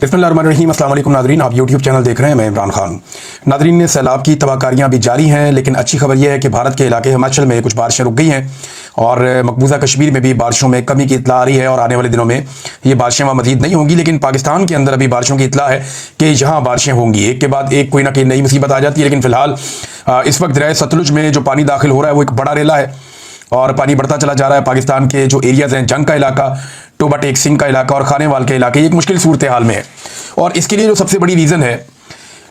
बिस्मिल्लाहिर्रहमानिर्रहीम। अस्सलाम वालेकुम नादरीन, आप यूट्यूब चैनल देख रहे हैं, मैं इमरान खान। नादरीन ने सैलाब की तबाहकारियाँ भी जारी हैं, लेकिन अच्छी खबर यह है कि भारत के इलाके हिमाचल में कुछ बारिशें रुक गई हैं और मकबूजा कश्मीर में भी बारिशों में कमी की इतला आ रही है और आने वाले दिनों में ये बारिशें वहाँ मजीद नहीं होंगी। लेकिन पाकिस्तान के अंदर अभी बारिशों की इतला है कि यहाँ बारिशें होंगी, एक के बाद एक कोई ना कोई नई मुसीबत आ जाती है। लेकिन फिलहाल इस वक्त दरिया सतलुज में जो पानी दाखिल हो रहा है वो एक बड़ा रेला है और पानी बढ़ता चला जा रहा है। पाकिस्तान के जो एरियाज हैं, जंग का इलाका, टोबा टेक सिंह का इलाका और खानेवाल के इलाके, एक मुश्किल सूरत हाल में है। और इसके लिए जो सबसे बड़ी रीज़न है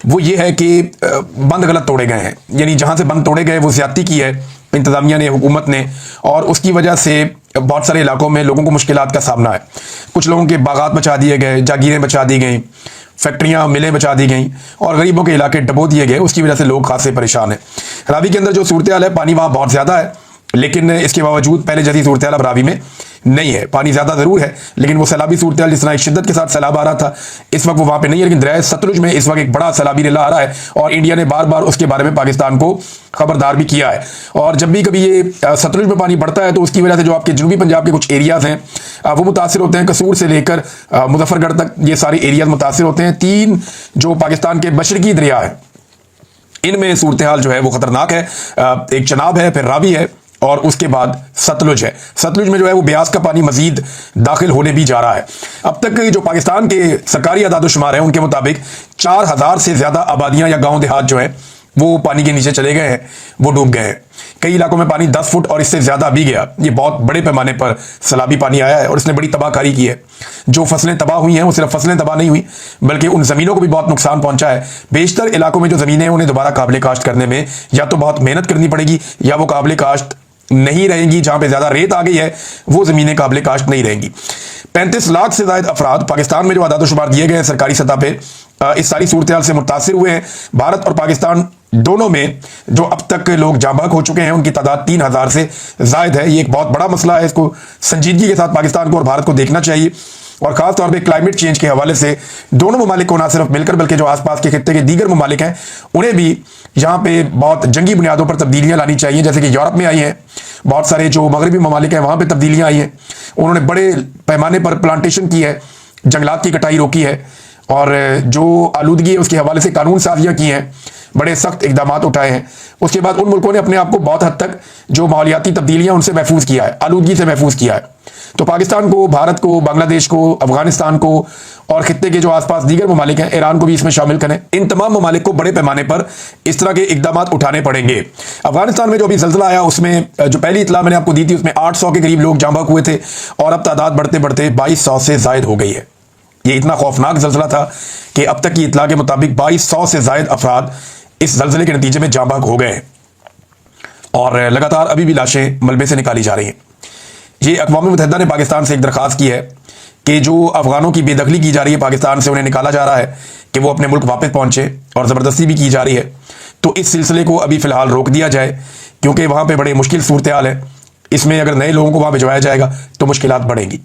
वो ये है कि बंद गलत तोड़े गए हैं, यानी जहाँ से बंद तोड़े गए वो ज़्यादती की है इंतज़ामिया ने, हुकूमत ने, और उसकी वजह से बहुत सारे इलाकों में लोगों को मुश्किलात का सामना है। कुछ लोगों के बागात बचा दिए गए, जागीरें बचा दी गई, फैक्ट्रियाँ मिलें बचा दी गई और गरीबों के इलाके डबो दिए गए। उसकी वजह से लोग खासे परेशान हैं। रावी के अंदर जो सूरत हाल है, पानी वहाँ बहुत ज़्यादा है, लेकिन इसके बावजूद पहले जैसी सूरत हाल अब रावी में नहीं है। पानी ज़्यादा ज़रूर है, लेकिन वो सैलाबी सूरत हाल जिस तरह शिद्दत के साथ सैलाब आ रहा था इस वक्त वो वहाँ पे नहीं है। लेकिन दरिया सतलुज में इस वक्त एक बड़ा सैलाबी रेला आ रहा है और इंडिया ने बार बार उसके बारे में पाकिस्तान को खबरदार भी किया है। और जब भी कभी ये सतलुज में पानी बढ़ता है तो उसकी वजह से जो आपके जनूबी पंजाब के कुछ एरियाज़ हैं वो मुतासर होते हैं। कसूर से लेकर मुजफ्फरगढ़ तक ये सारे एरियाज मुतासर होते हैं। तीन जो पाकिस्तान के मशरकी दरिया है इनमें सूरत हाल जो है वो खतरनाक है। एक चनाब है, फिर रावी है और उसके बाद सतलुज है। सतलुज में जो है वो ब्यास का पानी मजीद दाखिल होने भी जा रहा है। अब तक जो पाकिस्तान के सरकारी अदाद-ओ-शुमार हैं उनके मुताबिक 4000 से ज़्यादा आबादियाँ या गांव देहात जो हैं वो पानी के नीचे चले गए हैं, वो डूब गए हैं। कई इलाकों में पानी 10 फुट और इससे ज़्यादा भी गया। ये बहुत बड़े पैमाने पर सैलाबी पानी आया है और इसने बड़ी तबाहकारी की है। जो फसलें तबाह हुई हैं वो सिर्फ फसलें तबाह नहीं हुई बल्कि उन ज़मीनों को भी बहुत नुकसान पहुंचा है। बेशतर इलाकों में जो ज़मीनें हैं उन्हें दोबारा काबिल काश्त करने में या तो बहुत मेहनत करनी पड़ेगी या वो काबिल काश्त नहीं रहेंगी। जहां पे ज्यादा रेत आ गई है वो जमीनें काबिल काश्त नहीं रहेंगी। 35 लाख से ज्यादा अफराद पाकिस्तान में जो आदाद-ओ-शुमार दिए गए हैं सरकारी सतह पे इस सारी सूरत हाल से मुतासिर हुए हैं। भारत और पाकिस्तान दोनों में जो अब तक लोग जाँ बहक हो चुके हैं उनकी तादाद 3000 से जायद है। ये एक बहुत बड़ा मसला है, इसको संजीदगी के साथ पाकिस्तान को और भारत को देखना चाहिए। और खास तौर पे क्लाइमेट चेंज के हवाले से दोनों ममालिक को ना सिर्फ मिलकर बल्कि जो आसपास के खित्ते के दीगर ममालिक हैं उन्हें भी यहाँ पे बहुत जंगी बुनियादों पर तब्दीलियाँ लानी चाहिए, जैसे कि यूरोप में आई हैं। बहुत सारे जो मगरबी ममालिक हैं वहाँ पे तब्दीलियाँ आई हैं। उन्होंने बड़े पैमाने पर प्लांटेशन की है, जंगलात की कटाई रोकी है और जो आलूदगी है उसके हवाले से कानून साजियाँ की हैं, बड़े सख्त इकदाम उठाए हैं। उसके बाद उन मुल्कों ने अपने आप को बहुत हद तक जो माहौलियाती तब्दीलियाँ उनसे महफूज किया है, आलूदगी से महफूज किया है। तो पाकिस्तान को, भारत को, बांग्लादेश को, अफगानिस्तान को और खित्ते के जो आसपास दीगर ममालिक हैं, ईरान को भी इसमें शामिल करें, इन तमाम ममालिक को बड़े पैमाने पर इस तरह के इकदाम उठाने पड़ेंगे। अफगानिस्तान में जो अभी जल्जला आया उसमें जो पहली इतला मैंने आपको दी थी उसमें 800 के करीब लोग जाँ बहक हुए थे और अब तादाद बढ़ते बढ़ते 2200 से जायद हो गई है। ये इतना खौफनाक जल्जला था कि अब तक की इतला के मुताबिक 2200 से जायद अफराद इस जल्जले के नतीजे में जाँ बहक हो गए और लगातार अभी भी लाशें मलबे से निकाली जा रही हैं। ये अक़वाम मुत्तहिदा ने पाकिस्तान से एक दरख्वास्त की है कि जो अफगानों की बेदखली की जा रही है, पाकिस्तान से उन्हें निकाला जा रहा है कि वो अपने मुल्क वापस पहुंचे और ज़बरदस्ती भी की जा रही है, तो इस सिलसिले को अभी फ़िलहाल रोक दिया जाए क्योंकि वहाँ पे बड़े मुश्किल सूरत हाल है। इसमें अगर नए लोगों को वहाँ भिजवाया जाएगा तो मुश्किलात बढ़ेंगी।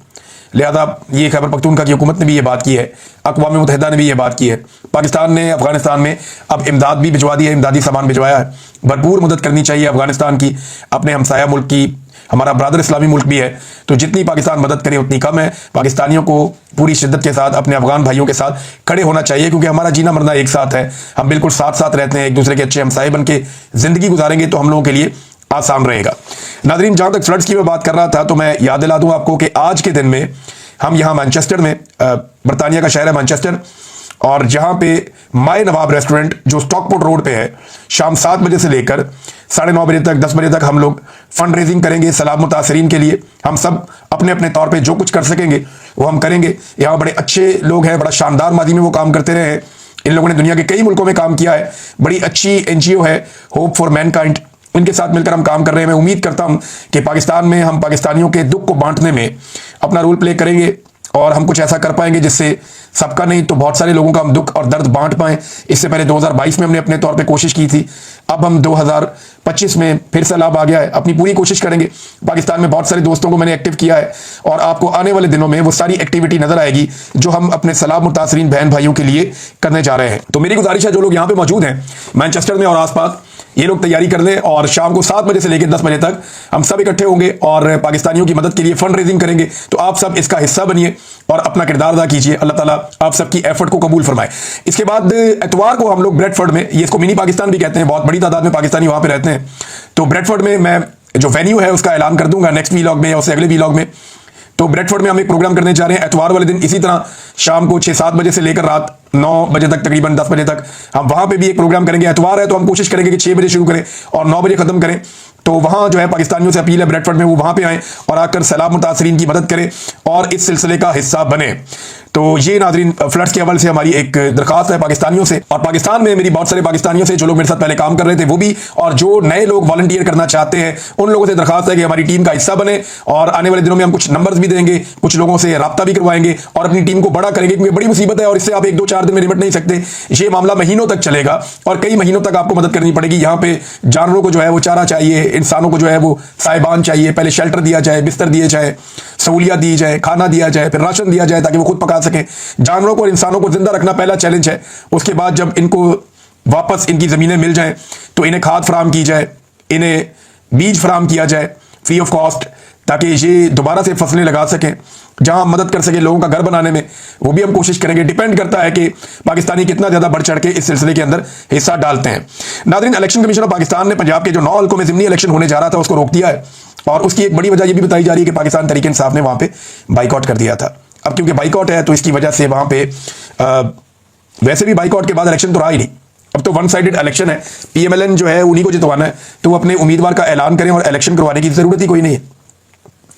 लिहाजा ये खैबर पख्तूनख्वा की हुकूमत ने भी ये बात की है, अक़वाम मुत्तहिदा ने भी ये बात की है। पाकिस्तान ने अफगानिस्तान में अब इमदाद भी भिजवा दी है, इमदादी सामान भिजवाया है। भरपूर मदद करनी चाहिए अफगानिस्तान की, अपने हमसाया मुल्क की। हमारा ब्रादर इस्लामी मुल्क भी है, तो जितनी पाकिस्तान मदद करे उतनी कम है। पाकिस्तानियों को पूरी शिद्दत के साथ अपने अफगान भाइयों के साथ खड़े होना चाहिए क्योंकि हमारा जीना मरना एक साथ है। हम बिल्कुल साथ साथ रहते हैं, एक दूसरे के अच्छे हमसाए बन के ज़िंदगी गुजारेंगे तो हम लोगों के लिए आसान रहेगा। नादरीन, जहाँ तक फ्लड्स की मैं बात कर रहा था तो मैं याद दिला दूँ आपको कि आज के दिन में हम यहाँ मैनचेस्टर में, बरतानिया का शहर है मैनचेस्टर, और जहाँ पे माए नवाब रेस्टोरेंट जो स्टॉकपोर्ट रोड पे है, शाम 7 बजे से लेकर 9:30 बजे तक, 10 बजे तक हम लोग फंड रेजिंग करेंगे सैलाब मुतासरीन के लिए। हम सब अपने अपने तौर पे जो कुछ कर सकेंगे वो हम करेंगे। यहाँ बड़े अच्छे लोग हैं, बड़ा शानदार माजी में वो काम करते रहे हैं। इन लोगों ने दुनिया के कई मुल्कों में काम किया है। बड़ी अच्छी NGO है होप फॉर मैनकाइंड, इनके साथ मिलकर हम काम कर रहे हैं। मैं उम्मीद करता हूँ कि पाकिस्तान में हम पाकिस्तानियों के दुख को बांटने में अपना रोल प्ले करेंगे और हम कुछ ऐसा कर पाएंगे जिससे सबका नहीं तो बहुत सारे लोगों का हम दुख और दर्द बांट पाएं। इससे पहले 2022 में हमने अपने तौर पे कोशिश की थी, अब हम 2025 में फिर सैलाब आ गया है, अपनी पूरी कोशिश करेंगे। पाकिस्तान में बहुत सारे दोस्तों को मैंने एक्टिव किया है और आपको आने वाले दिनों में वो सारी एक्टिविटी नजर आएगी जो हम अपने सैलाब मुतासरीन बहन भाइयों के लिए करने जा रहे हैं। तो मेरी गुजारिश है जो लोग यहाँ पे मौजूद हैं मैनचेस्टर में और आसपास ये लोग तैयारी कर लें और शाम को 7 बजे से लेकर 10 बजे तक हम सब इकट्ठे होंगे और पाकिस्तानियों की मदद के लिए फंड रेजिंग करेंगे। तो आप सब इसका हिस्सा बनिए और अपना किरदार अदा कीजिए। अल्लाह ताला आप सबकी एफर्ट को कबूल फरमाए। इसके बाद एतवार को हम लोग ब्रेडफोर्ड में, ये इसको मिनी पाकिस्तान भी कहते हैं, बहुत बड़ी तादाद में पाकिस्तानी वहां पे रहते हैं, तो ब्रेडफोर्ड में मैं जो वेन्यू है उसका ऐलान कर दूंगा नेक्स्ट वीलॉग में या उससे अगले वीलॉग में। तो ब्रेडफोर्ड में हम एक प्रोग्राम करने जा रहे हैं एतवार वाले दिन, इसी तरह शाम को 6-7 बजे से लेकर रात 9 बजे तक, तकरीबन 10 बजे तक हम वहां पे भी एक प्रोग्राम करेंगे। एतवार है तो हम कोशिश करेंगे कि 6 बजे शुरू करें और 9 बजे खत्म करें। तो वहां जो है पाकिस्तानियों से अपील है ब्रेडफोर्ड में वो वहां पे आए और आकर सैलाब मुतासरीन की मदद करें और इस सिलसिले का हिस्सा बने। तो ये नाजरीन फ्लड्स के हवाले से हमारी एक दरखास्त है पाकिस्तानियों से, और पाकिस्तान में मेरी बहुत सारे पाकिस्तानियों से जो लोग मेरे साथ पहले काम कर रहे थे वो भी, और जो नए लोग वॉलंटियर करना चाहते हैं उन लोगों से दरखास्त है कि हमारी टीम का हिस्सा बने। और आने वाले दिनों में हम कुछ नंबर्स भी देंगे, कुछ लोगों से रब्ता भी करवाएंगे और अपनी टीम को बड़ा करेंगे, क्योंकि बड़ी मुसीबत है और इससे आप 1-2-4 दिन में निपट नहीं सकते। ये मामला महीनों तक चलेगा और कई महीनों तक आपको मदद करनी पड़ेगी। यहाँ पे जानवरों को जो है वो चारा चाहिए, इंसानों को जो है वो साहिबान चाहिए, पहले शेल्टर दिया जाए, बिस्तर दिए जाए, सहूलियत दी जाए, खाना दिया जाए, फिर राशन दिया जाए ताकि वो खुद पका सकें। जानवरों को और इंसानों को जिंदा रखना पहला चैलेंज है। उसके बाद जब इनको वापस इनकी ज़मीनें मिल जाएं तो इन्हें खाद फराम की जाए, इन्हें बीज फराम किया जाए फ्री ऑफ कॉस्ट, ताकि ये दोबारा से फसलें लगा सकें। जहां मदद कर सके लोगों का घर बनाने में वो भी हम कोशिश करेंगे। डिपेंड करता है कि पाकिस्तानी कितना ज़्यादा बढ़ चढ़ के इस सिलसिले के अंदर हिस्सा डालते हैं। नाज़रीन, इलेक्शन कमीशन ऑफ पाकिस्तान ने पंजाब के जो 9 हल्कों में ज़िमनी इलेक्शन होने जा रहा था उसको रोक दिया है, और उसकी एक बड़ी वजह यह भी बताई जा रही है कि पाकिस्तान तहरीक इंसाफ ने वहां पे बाइकआउट कर दिया था। अब क्योंकि बाइकआउट है तो इसकी वजह से वहां पे वैसे भी बाइकआउट के बाद इलेक्शन तो रहा ही नहीं, अब तो वन साइडेड इलेक्शन है। PMLN जो है उन्हीं को जितवाना है, तो वो अपने उम्मीदवार का ऐलान करें और इलेक्शन करवाने की जरूरत ही कोई नहीं है।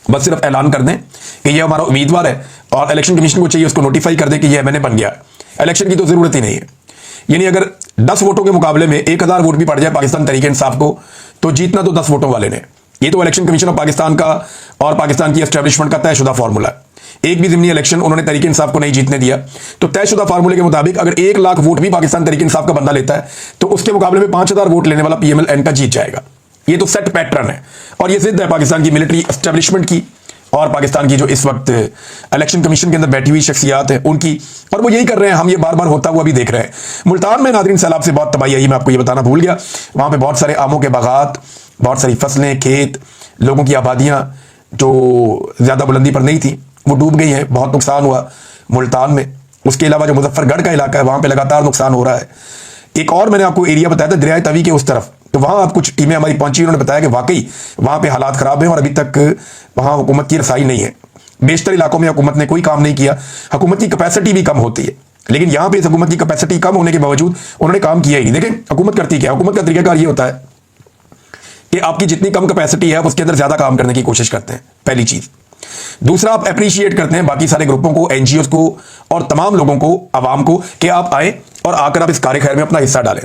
बस सिर्फ ऐलान कर दें कि ये हमारा उम्मीदवार है और इलेक्शन कमीशन को चाहिए उसको नोटिफाई कर दें कि ये मैंने बन गया। इलेक्शन की तो जरूरत ही नहीं है। यानी अगर 10 वोटों के मुकाबले में 1000 वोट भी पड़ जाए पाकिस्तान तहरीक इंसाफ को, तो जीतना तो 10 वोटों वाले ने। ये तो इलेक्शन कमीशन ऑफ पाकिस्तान का और पाकिस्तान की एस्टेब्लिशमेंट का तयशुदा फार्मूला है। एक भी ज़िमनी इलेक्शन उन्होंने तहरीक इंसाफ को नहीं जीतने दिया। तो तयशुदा फार्मूले के मुताबिक अगर 1 लाख वोट भी पाकिस्तान तहरीक इंसाफ का बंदा लेता है तो उसके मुकाबले में 5000 वोट लेने वाला PMLN का जीत जाएगा। ये तो सेट पैटर्न है और ये जिद है पाकिस्तान की मिलिट्री एस्टेब्लिशमेंट की और पाकिस्तान की जो इस वक्त इलेक्शन कमीशन के अंदर बैठी हुई शख्सियात है उनकी, और वो यही कर रहे हैं। हम ये बार बार होता हुआ भी देख रहे हैं। मुल्तान में नाज़रीन सैलाब से बहुत तबाही आई, मैं आपको ये बताना भूल गया। वहाँ पे बहुत सारे आमों के बागात, बहुत सारी फसलें, खेत, लोगों की आबादियाँ जो ज़्यादा बुलंदी पर नहीं थी वो डूब गई हैं। बहुत नुकसान हुआ मुल्तान में। उसके अलावा जो मुजफ्फरगढ़ का इलाका है वहाँ पे लगातार नुकसान हो रहा है। एक और मैंने आपको एरिया बताया था दरियाए तवी के उस तरफ, तो वहाँ अब कुछ टीमें हमारी पहुंची, उन्होंने बताया कि वाकई वहाँ पे हालात ख़राब हैं और अभी तक वहाँ हुकूमत की रसाई नहीं है। बेशतर इलाकों में हुकूमत ने कोई काम नहीं किया। हुकूमत की कैपेसिटी भी कम होती है, लेकिन यहाँ पे इस हुकूमत की कैपेसिटी कम होने के बावजूद उन्होंने काम किया ही नहीं। देखें हुकूमत करती क्या, हुकूमत का तरीकाकार ये होता है कि आपकी जितनी कम कैपेसिटी है आप उसके अंदर ज़्यादा काम करने की कोशिश करते हैं, पहली चीज़। दूसरा, आप अप्रिशिएट करते हैं बाकी सारे ग्रुपों को, NGOs को और तमाम लोगों को, आवाम को, कि आप आए और आकर आप इस कार्य खैर में अपना हिस्सा डालें।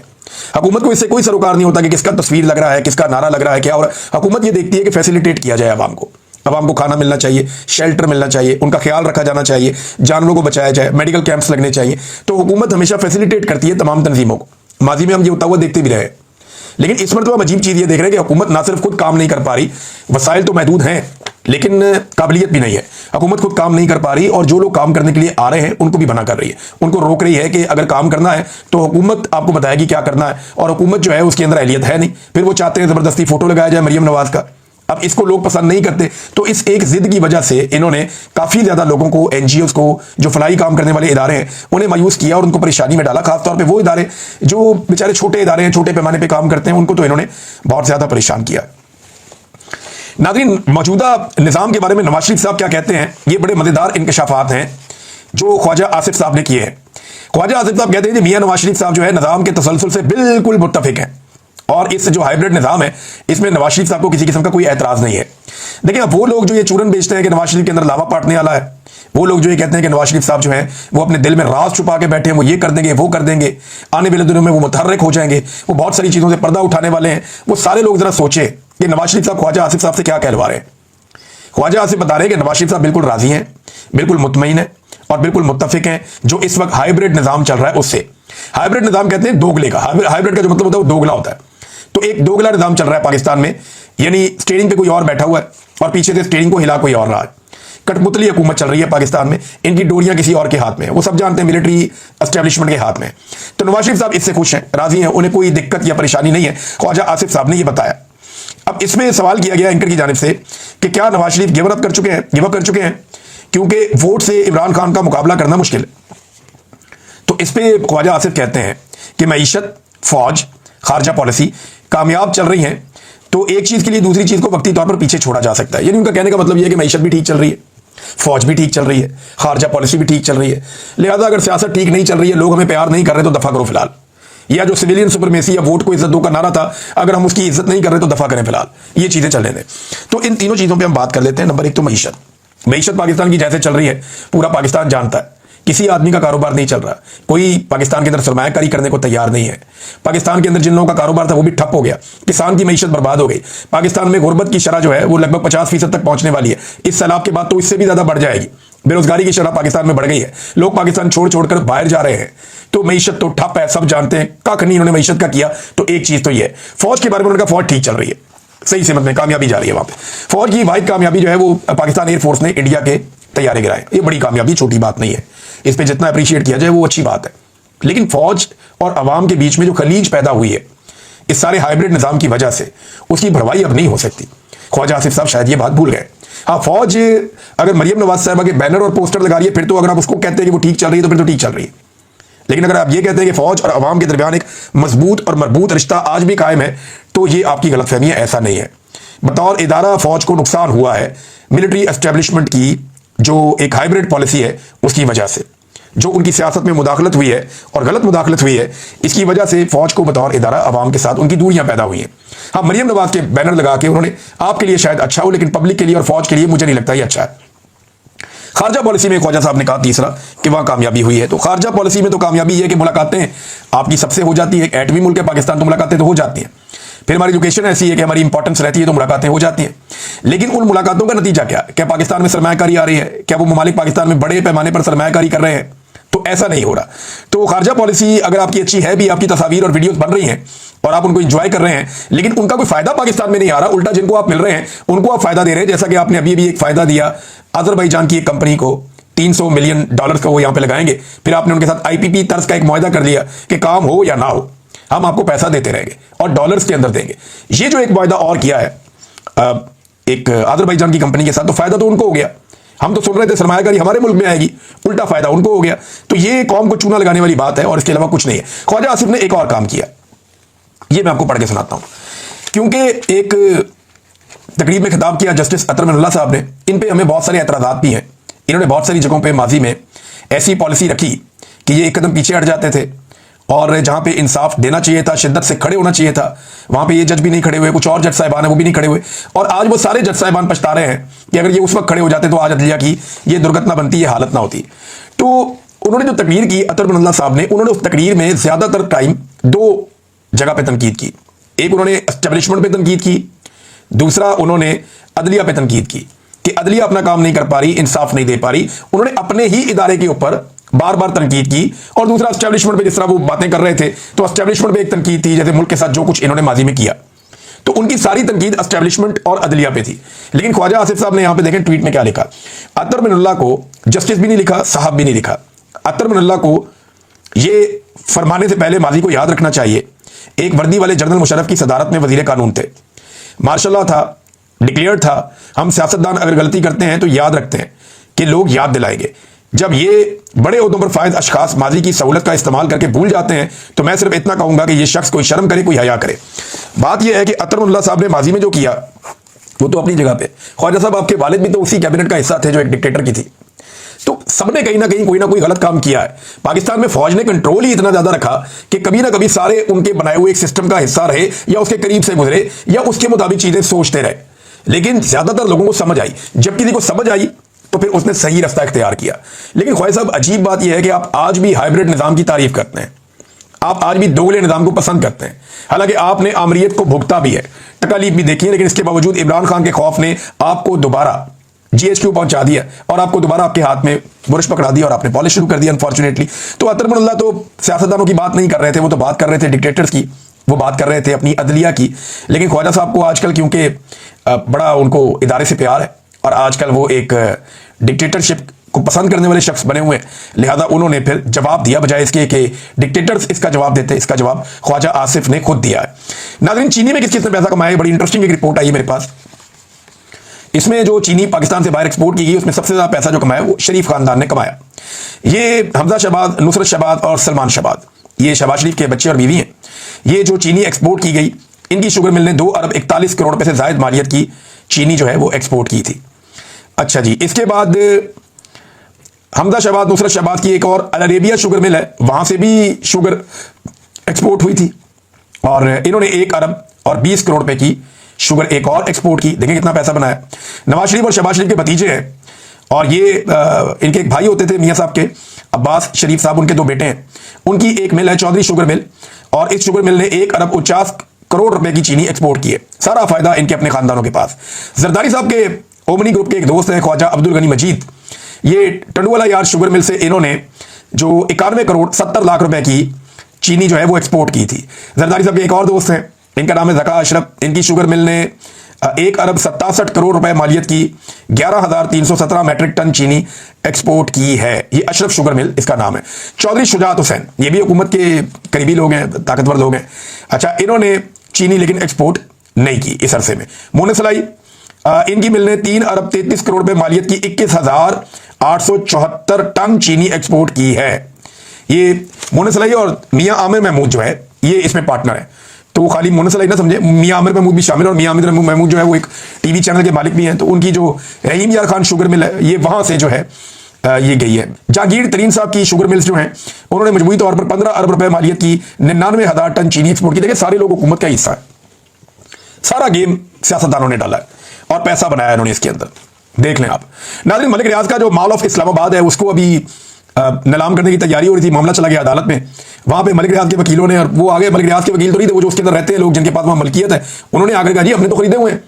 हुकूमत को इससे कोई सरोकार नहीं होता कि किसका तस्वीर लग रहा है, किसका नारा लग रहा है, क्या। और हुकूमत ये देखती है कि फैसिलिटेट किया जाए आवाम को। आवाम को खाना मिलना चाहिए, शेल्टर मिलना चाहिए, उनका ख्याल रखा जाना चाहिए, जानवरों को बचाया जाए, मेडिकल कैंप्स लगने चाहिए। तो हुकूमत हमेशा फैसिलिटेट करती है तमाम तंजीमों को। माजी में हम ये होता हुआ देखते भी रहे, लेकिन इस मरतबा हम अजीब चीज़ ये देख रहे हैं कि हुकूमत ना सिर्फ खुद काम नहीं कर पा रही, वसाइल तो महदूद हैं लेकिन काबिलियत भी नहीं है। हुकूमत खुद काम नहीं कर पा रही और जो लोग काम करने के लिए आ रहे हैं उनको भी मना कर रही है, उनको रोक रही है कि अगर काम करना है तो हुकूमत आपको बताएगी क्या करना है, और हुकूमत जो है उसके अंदर अहलियत है नहीं। फिर वो चाहते हैं ज़बरदस्ती फ़ोटो लगाया जाए मरियम नवाज का। अब इसको लोग पसंद नहीं करते, तो इस एक जिद की वजह से इन्होंने काफ़ी ज़्यादा लोगों को, NGOs को, जो फलाई काम करने वाले इदारे हैं उन्हें मायूस किया और उनको परेशानी में डाला। खासतौर पर वो इदारे जो बेचारे छोटे इदारे हैं, छोटे पैमाने पर काम करते हैं, उनको तो इन्होंने बहुत ज़्यादा परेशान किया। नाज़रीन, मौजूदा निज़ाम के बारे में नवाज शरीफ साहब क्या कहते हैं, ये बड़े मज़ेदार इंकशाफात हैं जो ख्वाजा आसिफ साहब ने किए हैं। ख्वाजा आसिफ साहब कहते हैं कि मियां नवाज शरीफ साहब जो है निज़ाम के तसलसल से बिल्कुल मुत्तफिक हैं और इस जो हाइब्रिड निज़ाम है इसमें नवाज शरीफ साहब को किसी किस्म का कोई एतराज़ नहीं है। देखिए, अब वो लोग जो ये चूरन बेचते हैं कि नवाज शरीफ के अंदर लावा पाटने वाला है, वो लोग जो ये कहते हैं कि नवाज शरीफ साहब जो हैं वो अपने दिल में राज छुपा के बैठे हैं, वो ये कर देंगे, वो कर देंगे, आने वाले दिनों में वो मुतहर्रिक हो जाएंगे, वो बहुत सारी चीज़ों से पर्दा उठाने वाले हैं, वो सारे लोग ज़रा सोचें कि नवाज शरीफ साहब ख्वाजा आसिफ साहब से क्या कहलवा रहे हैं। ख्वाजा आसिफ बता रहे हैं कि नवाज शरीफ साहब बिल्कुल राजी हैं, बिल्कुल मुतमईन है और बिल्कुल मुत्तफिक हैं जो इस वक्त हाइब्रिड निज़ाम चल रहा है उससे। हाइब्रिड निज़ाम कहते हैं दोगले का। हाइब्रिड का जो मतलब होता है वो दोगला होता है। तो एक दोगला निज़ाम चल रहा है पाकिस्तान में, यानी स्टीयरिंग पे कोई और बैठा हुआ है और पीछे से स्टीयरिंग को हिला कोई और रहा है। कठपुतली हुकूमत चल रही है पाकिस्तान में, इनकी डोरियां किसी और के हाथ में है, वो सब जानते हैं मिलिट्री एस्टेब्लिशमेंट के हाथ में। तो नवाज शरीफ साहब इससे खुश हैं, राजी हैं, उन्हें कोई दिक्कत या परेशानी नहीं है। ख्वाजा आसिफ साहब ने यह बताया। अब इसमें सवाल किया गया एंकर की जानिब से कि क्या नवाज शरीफ गिव अप कर चुके हैं क्योंकि वोट से इमरान खान का मुकाबला करना मुश्किल है। तो इस पे ख्वाजा आसिफ कहते हैं कि मईशत, फौज, खारजा पॉलिसी कामयाब चल रही हैं, तो एक चीज के लिए दूसरी चीज को वक्ती तौर पर पीछे छोड़ा जा सकता है। यानी उनका कहने का मतलब यह है कि मईशत भी ठीक चल रही है, फौज भी ठीक चल रही है, खारजा पॉलिसी भी ठीक चल रही है, लिहाजा अगर सियासत ठीक नहीं चल रही है, लोग हमें प्यार नहीं कर रहे तो दफा करो फिलहाल। या जो सिविलियन सुपरमेसी या वोट को इज्जत दो का नारा था, अगर हम उसकी इज्जत नहीं कर रहे तो दफा करें फिलहाल, ये चीजें चलने दें। तो इन तीनों चीजों पर हम बात कर लेते हैं। नंबर एक तो मईशत पाकिस्तान की जैसे चल रही है, पूरा पाकिस्तान जानता है, किसी आदमी का कारोबार नहीं चल रहा, कोई पाकिस्तान के अंदर सरमायाकारी करने को तैयार नहीं है। पाकिस्तान के अंदर जिन लोगों का कारोबार था वो भी ठप हो गया, किसान की मईशत बर्बाद हो गई। पाकिस्तान में गुर्बत की शरह जो है वो लगभग 50% तक पहुंचने वाली है। इस सैलाब के बाद तो इससे भी ज्यादा बढ़ जाएगी। बेरोजगारी की शरह पाकिस्तान में बढ़ गई है, लोग पाकिस्तान छोड़ छोड़कर बाहर जा रहे हैं। तो मईशत तो ठप है, सब जानते हैं, कख नहीं इन्होंने मईशत का किया। तो एक चीज तो ये, फौज के बारे में उन्होंने कहा फौज ठीक चल रही है, सही समझ में कामयाबी जा रही है। वहां पे फौज की वाहिद कामयाबी जो है वो पाकिस्तान एयरफोर्स ने इंडिया के तैयारे गिराए। ये बड़ी कामयाबी, छोटी बात नहीं है, इस पे जितना अप्रिशिएट किया जाए वो अच्छी बात है। लेकिन फौज और अवाम के बीच में जो खलीज पैदा हुई है इस सारे हाइब्रिड निजाम की वजह से, उसकी भरवाई अब नहीं हो सकती। ख्वाजा आसिफ साहब शायद ये बात भूल गए। हाँ, फौज अगर मरियम नवाज साहबा के बैनर और पोस्टर लगा रही है, फिर तो अगर आप उसको कहते हैं कि वो ठीक चल रही है तो फिर तो ठीक चल रही है। लेकिन अगर आप ये कहते हैं कि फौज और अवाम के दरमियान एक मजबूत और मरबूत रिश्ता आज भी कायम है, तो ये आपकी गलतफहमी है, ऐसा नहीं है। बतौर इदारा फौज को नुकसान हुआ है मिलिट्री एस्टेब्लिशमेंट की जो एक हाइब्रिड पॉलिसी है उसकी वजह से, जो उनकी सियासत में मुदाखलत हुई है और गलत मुदाखलत हुई है, इसकी वजह से फौज को बतौर इदारा अवाम के साथ उनकी दूरियां पैदा हुई हैं। हाँ, मरियम नवाज के बैनर लगा के उन्होंने आपके लिए शायद अच्छा हो, लेकिन पब्लिक के लिए और फौज के लिए मुझे नहीं लगता ये अच्छा है। खारजा पॉलिसी में ख्वाजा साहब ने कहा तीसरा कि वहां कामयाबी हुई है। तो खारजा पॉलिसी में तो कामयाबी है कि मुलाकातें आपकी सबसे हो जाती है, एटमी मुल्क है पाकिस्तान, तो मुलाकातें तो हो जाती हैं। फिर हमारी लोकेशन ऐसी है कि हमारी इंपॉर्टेंस रहती है तो मुलाकातें हो जाती हैं। लेकिन उन मुलाकातों का नतीजा क्या पाकिस्तान में सरमायाकारी आ रही है? क्या वो ममालिक पाकिस्तान में बड़े पैमाने पर सरमायाकारी कर रहे हैं? तो ऐसा नहीं हो रहा। तो खारजा पॉलिसी अगर आपकी अच्छी है भी, आपकी तस्वीर और वीडियोस बन रही हैं और आप उनको एंजॉय कर रहे हैं, लेकिन उनका कोई फायदा पाकिस्तान में नहीं आ रहा, उल्टा जिनको आप मिल रहे हैं उनको आप फायदा दे रहे हैं। जैसा कि आपने अभी एक फायदा दिया अजरबैजान की एक कंपनी को, $300 मिलियन का वो यहां पे लगाएंगे। फिर आपने उनके साथ IPP तर्ज का एक मुआहदा कर लिया कि काम हो या ना हो हम आपको पैसा देते रहेंगे और डॉलर्स के अंदर देंगे। ये जो एक मुआहदा और किया है एक अजरबैजान की कंपनी के साथ, तो फायदा तो उनको हो गया। हम तो सुन रहे थे सरमायाकारी हमारे मुल्क में आएगी, उल्टा फायदा उनको हो गया। तो ये कौम को चूना लगाने वाली बात है और इसके अलावा कुछ नहीं है। ख्वाजा आसिफ ने एक और काम किया, ये मैं आपको पढ़ के सुनाता हूं, क्योंकि एक तकरीब में खिताब किया जस्टिस अतर मिनल्ला साहब ने। इन पे हमें बहुत सारे एतराज़ात भी हैं। इन्होंने बहुत सारी जगहों पे माजी में ऐसी पॉलिसी रखी कि ये एक कदम पीछे हट जाते थे और जहां पे इंसाफ देना चाहिए था, शिद्दत से खड़े होना चाहिए था, वहां पे ये जज भी नहीं खड़े हुए, कुछ और जज साहिबान है वो भी नहीं खड़े हुए। और आज वो सारे जज साहिबान पछता रहे हैं कि अगर ये उस वक्त खड़े हो जाते तो आज अदलिया की ये दुर्घटना बनती, ये हालत ना होती। तो उन्होंने जो तकरीर की अतर मिनल्ला साहब ने, उन्होंने उस तकरीर में ज्यादातर टाइम दो जगह पे तनकीद की। एक उन्होंने एस्टेब्लिशमेंट पे तनकीद की, दूसरा उन्होंने अदलिया पे तनकीद की कि अदलिया अपना काम नहीं कर पा रही, इंसाफ नहीं दे पा रही। उन्होंने अपने ही इदारे के ऊपर बार बार तनकीद की। और दूसरा एस्टेब्लिशमेंट पे जिस तरह वो बातें कर रहे थे, तो एस्टेब्लिशमेंट पे एक तनकीद थी, जैसे मुल्क के साथ जो कुछ इन्होंने माजी में किया, तो उनकी सारी तनकीद एस्टेब्लिशमेंट और अदलिया पे थी। लेकिन ख्वाजा आसिफ साहब ने यहां पे देखें ट्वीट में क्या लिखा। अतर मिनल्ला को जस्टिस भी नहीं लिखा, साहब भी नहीं लिखा। अतर मिनल्ला को ये फरमाने से पहले माजी को याद रखना चाहिए, एक वर्दी वाले जनरल मुशर्रफ की सदारत में वजीर कानून थे, मार्शल था, डिक्लेयर था। हम सियासतदान अगर गलती करते हैं तो याद रखते हैं कि लोग याद दिलाएंगे। जब ये बड़े ओहदों पर फायद अशखास माजी की सहूलत का इस्तेमाल करके भूल जाते हैं, तो मैं सिर्फ इतना कहूंगा कि ये शख्स कोई शर्म करे, कोई हया करे। बात यह है कि अतर मिनल्ला साहब ने माजी में जो किया वो तो अपनी जगह पे, ख्वाजा साहब आपके वालिद भी तो उसी कैबिनेट का हिस्सा थे जो एक डिक्टेटर की थी। तो सबने कहीं ना कहीं कोई ना कोई गलत काम किया है। पाकिस्तान में फौज ने कंट्रोल ही इतना ज्यादा रखा कि कभी ना कभी सारे उनके बनाए हुए एक सिस्टम का हिस्सा रहे, या उसके करीब से गुजरे, या उसके मुताबिक चीजें सोचते रहे। लेकिन ज्यादातर लोगों को समझ आई, जब किसी को समझ आई तो फिर उसने सही रास्ता इख्तियार किया। लेकिन ख्वाजा साहब, अजीब बात यह है कि आप आज भी हाइब्रिड निजाम की तारीफ करते हैं, आप आज भी दोगले निजाम को पसंद करते हैं। हालांकि आपने आमरीत को भुगता भी है, तकालीफ भी देखी है, लेकिन इसके बावजूद इमरान खान के खौफ ने आपको दोबारा GHQ पहुंचा दिया और आपको दोबारा आपके हाथ में बुरश पकड़ा दिया और आपने पॉलिश शुरू कर दिया अनफॉर्चुनेटली। तो अतर मिनल्ला तो सियासतदानों की बात नहीं कर रहे थे, वो तो बात कर रहे थे डिक्टेटर्स की, वो बात कर रहे थे अपनी अदलिया की। लेकिन ख्वाजा साहब को आजकल क्योंकि बड़ा उनको इदारे से प्यार है और आजकल वो एक डिक्टेटरशिप को पसंद करने वाले शख्स बने हुए हैं, लिहाजा उन्होंने फिर जवाब दिया बजाय इसके कि डिक्टेटर्स इसका जवाब देते। इसका जवाब ख्वाजा आसिफ ने खुद दिया है। नाज़रीन, चीनी में किस किसने पैसा कमाया, बड़ी इंटरेस्टिंग एक रिपोर्ट आई है मेरे पास। इसमें जो चीनी पाकिस्तान से बाहर एक्सपोर्ट की गई उसमें सबसे ज्यादा पैसा जो कमाया वो शरीफ खानदान ने कमाया। ये हमजा शहबाज, नुसरत शहबाज और सलमान शहबाज, ये शहबाज शरीफ के बच्चे और बीवी हैं। ये जो चीनी एक्सपोर्ट की गई, इनकी शुगर मिल ने 2 अरब 41 करोड़ रुपए से जायद मालियत की चीनी जो है वो एक्सपोर्ट की थी। अच्छा जी, इसके बाद हमजा शहबाज, नुसरत शहबाज की एक और अल अरेबिया शुगर मिल है, वहां से भी शुगर एक्सपोर्ट हुई थी और इन्होंने 1 अरब और 20 करोड़ रुपए की शुगर एक और एक्सपोर्ट की। देखें कितना पैसा बनाया। नवाज शरीफ और शहबाज शरीफ के भतीजे हैं और ये इनके एक भाई होते थे मियां साहब के, अब्बास शरीफ साहब, उनके 2 बेटे हैं। उनकी एक मिल है चौधरी शुगर मिल और इस शुगर मिल ने 1 अरब 49 करोड़ रुपए की चीनी एक्सपोर्ट की है। सारा फायदा इनके अपने खानदानों के पास। जरदारी साहब के ओमनी ग्रुप के एक दोस्त हैं ख्वाजा अब्दुल गनी मजीद, ये टंडवाला यार्ड शुगर मिल से इन्होंने जो 91 करोड़ 70 लाख रुपए की चीनी जो है वो एक्सपोर्ट की थी। जरदारी साहब के एक और दोस्त हैं, इनका नाम है ज़का अशरफ। इनकी शुगर मिल ने 1 अरब 67 करोड़ रुपए मालियत की 11,317 मैट्रिक टन चीनी एक्सपोर्ट की है। ये अशरफ शुगर मिल इसका नाम है। चौधरी शुजात हुसैन, ये भी हुकूमत के करीबी लोग हैं, ताकतवर लोग हैं। अच्छा, इन्होंने चीनी लेकिन एक्सपोर्ट नहीं की इस अरसे में। मोने सलाई, इनकी मिल ने 3 अरब 33 करोड़ रुपए मालियत की 21,874 टन चीनी एक्सपोर्ट की है। ये मोने सलाई और मियां आमिर महमूद जो है ये इसमें पार्टनर है। तो खाली मोने सलाई ना समझे, मियां आमिर महमूद भी शामिल, और मियां आमिर महमूद जो है वो एक टीवी चैनल के मालिक भी हैं। तो उनकी जो रहीम यार खान शुगर मिल है ये वहां से जो है ये गई है। जहांगीर तरीन साहब की शुगर मिल्स जो हैं उन्होंने मजमूई तौर पर 15 अरब रुपए मालियत की 99,000 टन चीनी एक्सपोर्ट की। देखिए सारे लोग हुकूमत का हिस्सा है, सारा गेम सियासतदानों ने डाला है और पैसा बनाया इन्होंने इसके अंदर। देख लें आप। नाज़रीन, मलिक रियाज का जो मॉल ऑफ इस्लामाबाद है उसको अभी नीलाम करने की तैयारी हो रही थी, मामला चला गया अदालत में। वहां पे मलिक रियाज के वकीलों ने, और वो आगे मलिक रियाज के वकील तो नहीं थे, वो जो उसके अंदर रहते हैं लोग जिनके पास वहां मलकियत है, उन्होंने आगे कहा जी हमने तो खरीदे हुए हैं,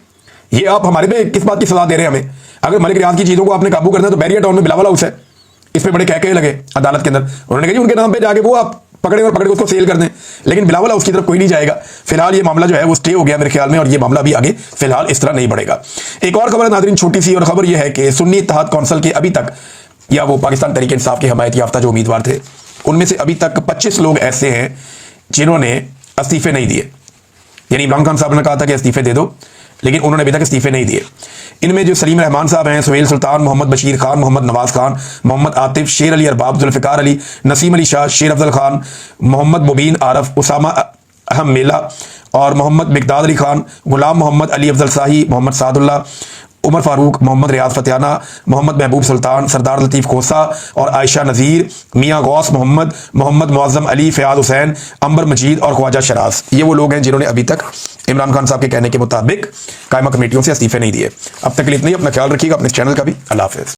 ये आप हमारे पे किस बात की सजा दे रहे हैं हमें। अगर मलिक रियाज की चीजों को आपने काबू करना है तो बैरियर टाउन में बिलावल हाउस है, इसमें बड़े कह लगे अदालत के अंदर। उन्होंने कहा जी उनके नाम पे जाके वो आप पकड़े और पकड़ के उसको सेल कर दें, लेकिन बिलावल हाउस की तरफ कोई नहीं जाएगा। फिलहाल ये मामला जो है वो स्टे हो गया मेरे ख्याल में, और ये मामला भी आगे फिलहाल इस तरह नहीं बढ़ेगा। एक और खबर है नाज़रीन, छोटी सी, और खबर यह है कि सुन्नी इत्तेहाद कौंसिल के अभी तक, या वो पाकिस्तान तहरीक इंसाफ के हमायत याफ्ता जो उम्मीदवार थे, उनमें से अभी तक 25 लोग ऐसे हैं जिन्होंने इस्तीफे नहीं दिए। यानी इमरान खान साहब ने कहा था कि इस्तीफे दे दो, लेकिन उन्होंने अभी तक इस्तीफे नहीं दिए। इनमें जो सलीम रहमान साहब हैं, सुहेल सुल्तान, मोहम्मद बशीर खान, मोहम्मद नवाज खान, मोहम्मद आतिफ, शेर अली अरबाब, जुल्फ़िकार अली, नसीम अली शाह, शेर अफजल खान, मोहम्मद मुबीन आरफ, उसामा अहम मेला और मोहम्मद मिकदाद अली खान, गुलाम मोहम्मद अली अफजल शाही, मोहम्मद सादुल्ला, उमर फारूक, मोहम्मद रियाज फतियाना, मोहम्मद महबूब सुल्तान, सरदार लतीफ़ खोसा और आयशा नज़ीर, मियाँ गौस मोहम्मद, मोहम्मद मुअज़्ज़म अली, फ़याज़ हुसैन, अंबर मजीद और ख्वाजा शराज, ये वो लोग हैं जिन्होंने अभी तक इमरान खान साहब के कहने के मुताबिक कायमा कमेटियों से इस्तीफे नहीं दिए। अब तक के लिए इतना ही। अपना ख्याल रखिएगा, अपने चैनल का भी। अल्लाह हाफ़िज़।